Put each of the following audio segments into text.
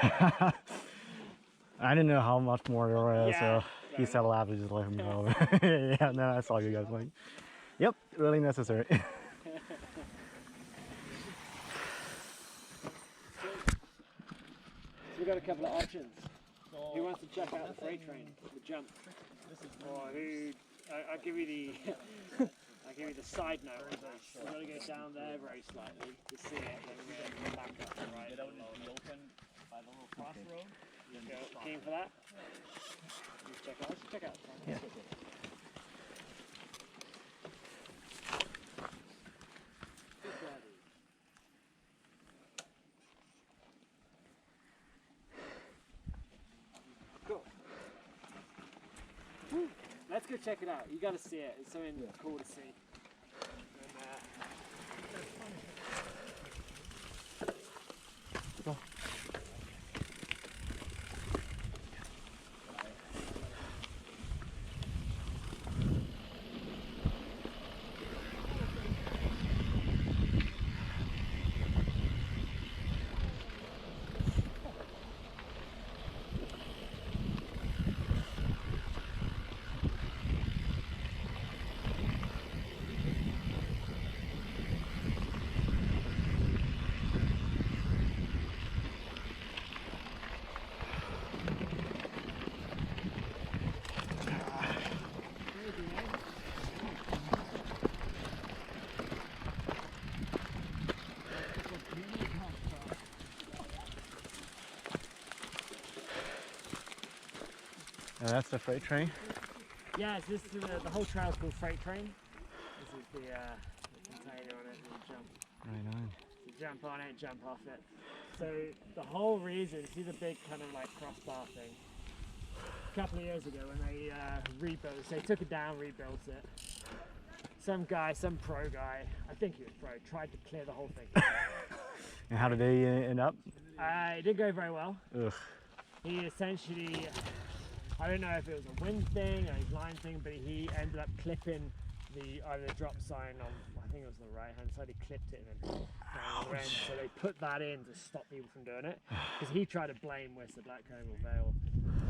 I didn't know how much more there was, Yeah, so he said I'll have to just let him go. Yeah, no, I saw you guys like, yep, really necessary. So we've got a couple of options. Who wants to check out the freight train, the jump? Or who? I'll give you the. I'll give you the side note of this. We're going to go down there very slightly to see it, then we're going to come back up and right. It'll be open by the little crossroad. Keen for that? Let's check out. Let's check out. Yeah. Cool. Let's go check it out. You got to see it. It's something cool to see. And, Go. That's the freight train. yeah, so this is the whole trail's called freight train. This is the container on it and you jump. Right on. You jump on it, jump off it. So the whole reason, see the big kind of like crossbar thing? A couple of years ago when they rebuilt it, so they took it down, rebuilt it. Some guy, some pro guy, I think he was pro, tried to clear the whole thing. And how did they end up? It didn't go very well. Ugh. He essentially, I don't know if it was a wind thing or a line thing, but he ended up clipping either the drop sign on, I think it was the right hand side, he clipped it and then down the other end. So they put that in to stop people from doing it. Because he tried to blame Whistler Blackcomb or Vale,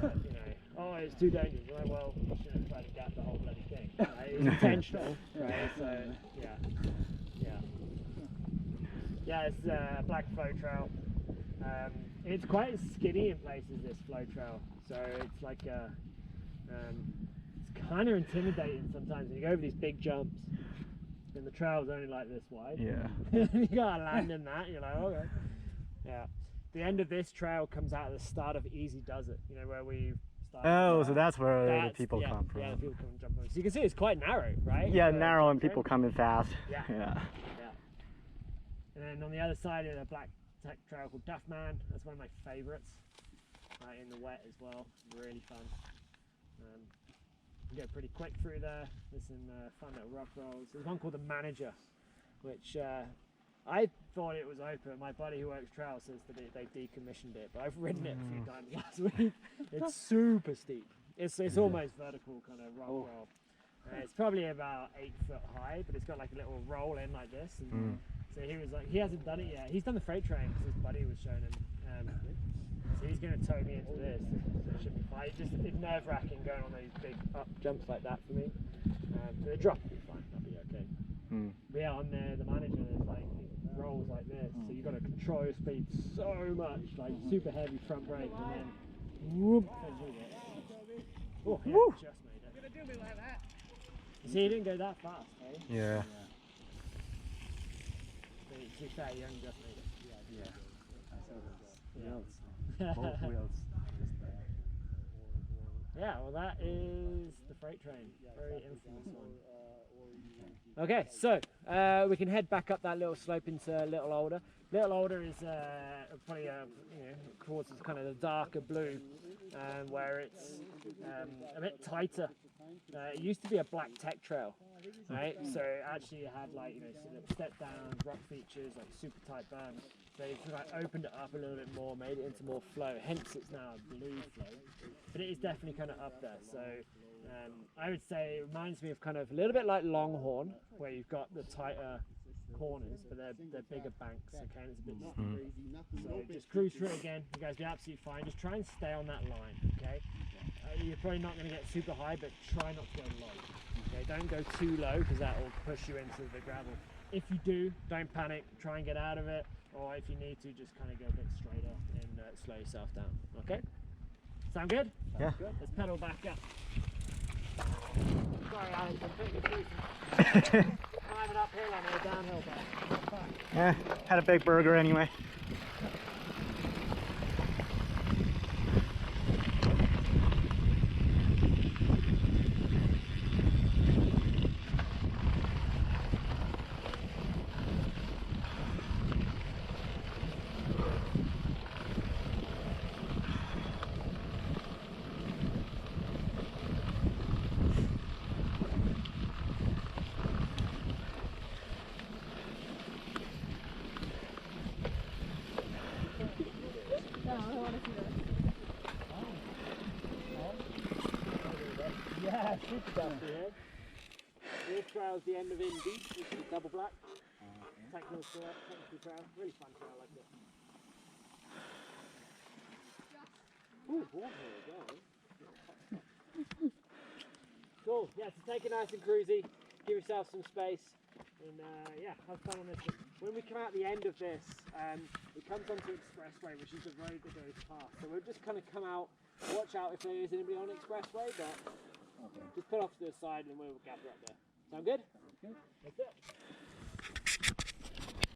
but, you know, oh, it's too dangerous. Like, well, you should have tried to gap the whole bloody thing. Right? It was intentional, right? So, yeah. Yeah, it's a black flow trail. It's quite skinny in places, this flow trail. So it's like it's kind of intimidating sometimes when you go over these big jumps and the trail's only like this wide. Yeah. You gotta land in that, you're like, okay. Yeah. The end of this trail comes out at the start of Easy Does It, you know, where we started. Oh, so that's where the people come from. Yeah, the people come and jump on. So you can see it's quite narrow, right? Yeah, narrow and people coming fast. Yeah. Yeah. And then on the other side is a black tech trail called Duffman. That's one of my favourites. In the wet as well, really fun. You go pretty quick through there. There's some fun little rock rolls. There's one called the Manager, which I thought it was open. My buddy who works trail says that they decommissioned it, but I've ridden it a few times last week. It's super steep. It's almost vertical kind of rock roll. It's probably about 8 foot high, but it's got like a little roll in like this. And so he was like, he hasn't done it yet. He's done the freight train because his buddy was showing him. So he's going to tow me into this. So it should be fine. It's nerve-wracking going on those big up jumps like that for me. But the drop will be fine. That'll be okay. But yeah, on the Manager, there's like rolls like this, so you've got to control your speed so much, like super heavy front brake, and then whoop, oh, yeah, Woo. just made it. Gonna do me like that. You see, he didn't go that fast, eh? Yeah. But to be fair, he only just made it. Yeah. I saw those wheels. Yeah. Both wheels. Yeah, well that is the freight train. Very infamous one. Okay, so we can head back up that little slope into Little Alder. Little Alder is probably towards kind of the darker blue, where it's a bit tighter. It used to be a black tech trail, right? So actually it had like step down rock features, like super tight berms. So it's like opened it up a little bit more, made it into more flow. Hence it's now a blue flow, but it is definitely kind of up there. So I would say it reminds me of kind of a little bit like Longhorn, where you've got the tighter corners, but they're bigger banks, okay, and it's a bit steep. So just cruise through it again. You guys do absolutely fine. Just try and stay on that line, okay? You're probably not going to get super high, but try not to go low. Okay, don't go too low because that will push you into the gravel. If you do, don't panic. Try and get out of it, or if you need to, just kind of go a bit straighter and slow yourself down. Okay? Sound good? Yeah. Good. Let's pedal back up. Sorry, Alex, I'm putting you through some climbing uphill on a downhill back. Yeah, had a big burger anyway. Yeah, super dusty here. This trail's the end of MTB, which is double black. Technical trail, really fun trail like this. Ooh, warm here as well. Cool, yeah, so take it nice and cruisy, give yourself some space, and yeah, have fun on this one. When we come out the end of this, it comes onto Expressway, which is the road that goes past. So we'll just kind of come out, watch out if there is anybody on Expressway, but just put off to the side and we'll gather up there. Sound good? Good. That's it.